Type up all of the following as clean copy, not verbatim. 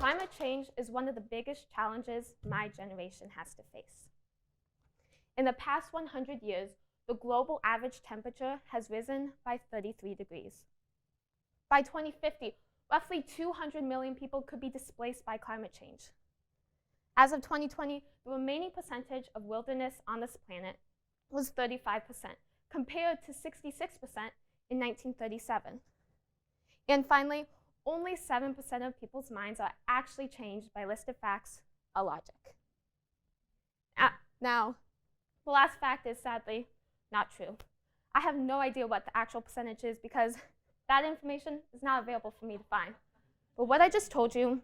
Climate change is one of the biggest challenges my generation has to face. In the past 100 years, the global average temperature has risen by 33 degrees. By 2050, roughly 200 million people could be displaced by climate change. As of 2020, the remaining percentage of wilderness on this planet was 35%, compared to 66% in 1937. And finally, only 7% of people's minds are actually changed by listed facts or logic. Now, the last fact is sadly not true. I have no idea what the actual percentage is because that information is not available for me to find. But what I just told you,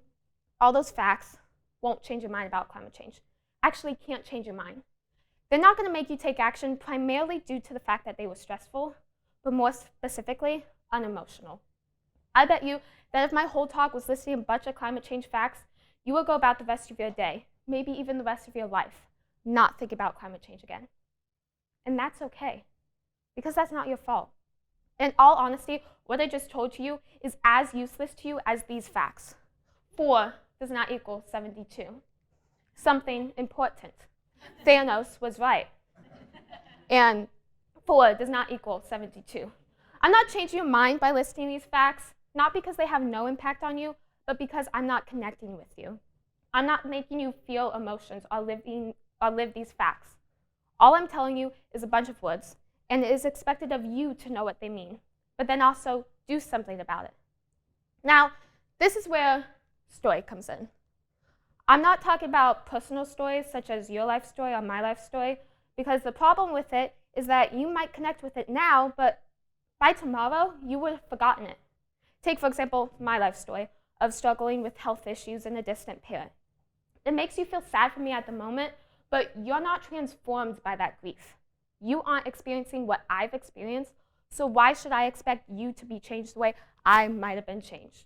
all those facts, won't change your mind about climate change. Actually can't change your mind. They're not going to make you take action primarily due to the fact that they were stressful, but more specifically, unemotional. I bet you that if my whole talk was listing a bunch of climate change facts, you would go about the rest of your day, maybe even the rest of your life, not think about climate change again. And that's okay, because that's not your fault. In all honesty, what I just told you is as useless to you as these facts. 4 does not equal 72. Something important. Thanos was right. And 4 does not equal 72. I'm not changing your mind by listing these facts, not because they have no impact on you, but because I'm not connecting with you. I'm not making you feel emotions or live these facts. All I'm telling you is a bunch of words, and it is expected of you to know what they mean, but then also do something about it. Now, this is where story comes in. I'm not talking about personal stories such as your life story or my life story, because the problem with it is that you might connect with it now, but by tomorrow, you would have forgotten it. Take, for example, my life story of struggling with health issues in a distant parent. It makes you feel sad for me at the moment, but you're not transformed by that grief. You aren't experiencing what I've experienced, so why should I expect you to be changed the way I might have been changed?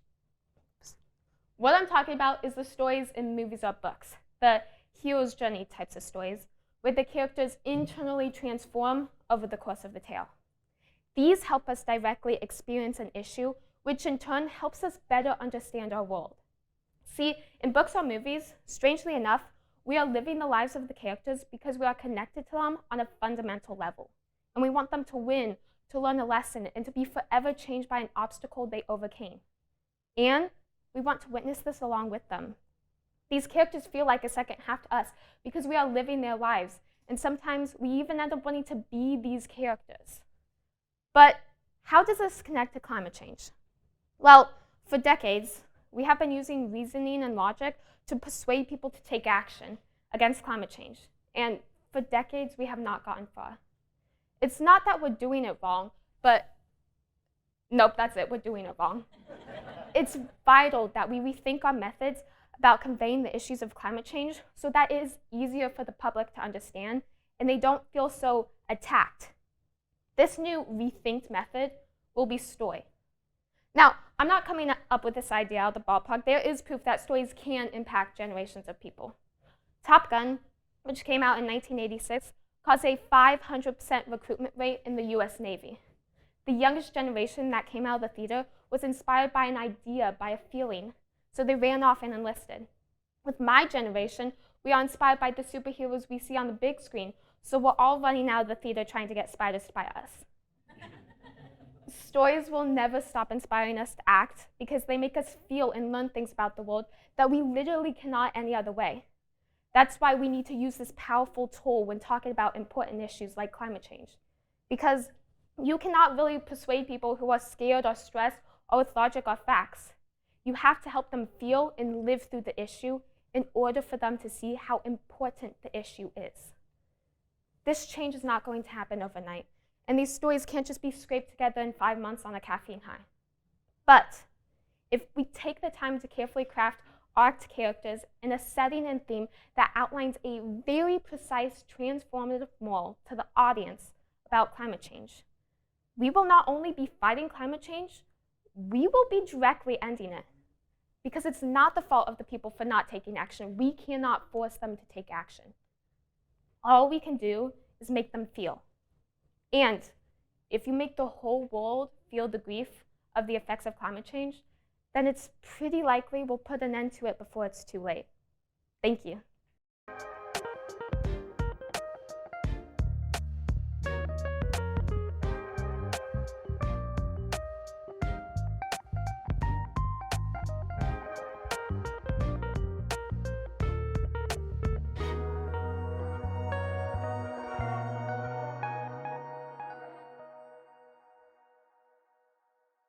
What I'm talking about is the stories in movies or books, the hero's journey types of stories, where the characters internally transform over the course of the tale. These help us directly experience an issue, which in turn helps us better understand our world. See, in books or movies, strangely enough, we are living the lives of the characters because we are connected to them on a fundamental level. And we want them to win, to learn a lesson, and to be forever changed by an obstacle they overcame. And we want to witness this along with them. These characters feel like a second half to us because we are living their lives, and sometimes we even end up wanting to be these characters. But how does this connect to climate change? Well, for decades, we have been using reasoning and logic to persuade people to take action against climate change. And for decades, we have not gotten far. It's not that we're doing it wrong, but nope, that's it, we're doing it wrong. It's vital that we rethink our methods about conveying the issues of climate change so that it is easier for the public to understand and they don't feel so attacked. This new rethinked method will be story. Now, I'm not coming up with this idea out of the ballpark. There is proof that stories can impact generations of people. Top Gun, which came out in 1986, caused a 500% recruitment rate in the US Navy. The youngest generation that came out of the theater was inspired by an idea, by a feeling, so they ran off and enlisted. With my generation, we are inspired by the superheroes we see on the big screen, so we're all running out of the theater trying to get spiders to bite us. Stories will never stop inspiring us to act because they make us feel and learn things about the world that we literally cannot any other way. That's why we need to use this powerful tool when talking about important issues like climate change. Because you cannot really persuade people who are scared or stressed or with logic or facts. You have to help them feel and live through the issue in order for them to see how important the issue is. This change is not going to happen overnight. And these stories can't just be scraped together in 5 months on a caffeine high. But if we take the time to carefully craft arc characters in a setting and theme that outlines a very precise transformative moral to the audience about climate change, we will not only be fighting climate change, we will be directly ending it. Because it's not the fault of the people for not taking action. We cannot force them to take action. All we can do is make them feel. And if you make the whole world feel the grief of the effects of climate change, then it's pretty likely we'll put an end to it before it's too late. Thank you.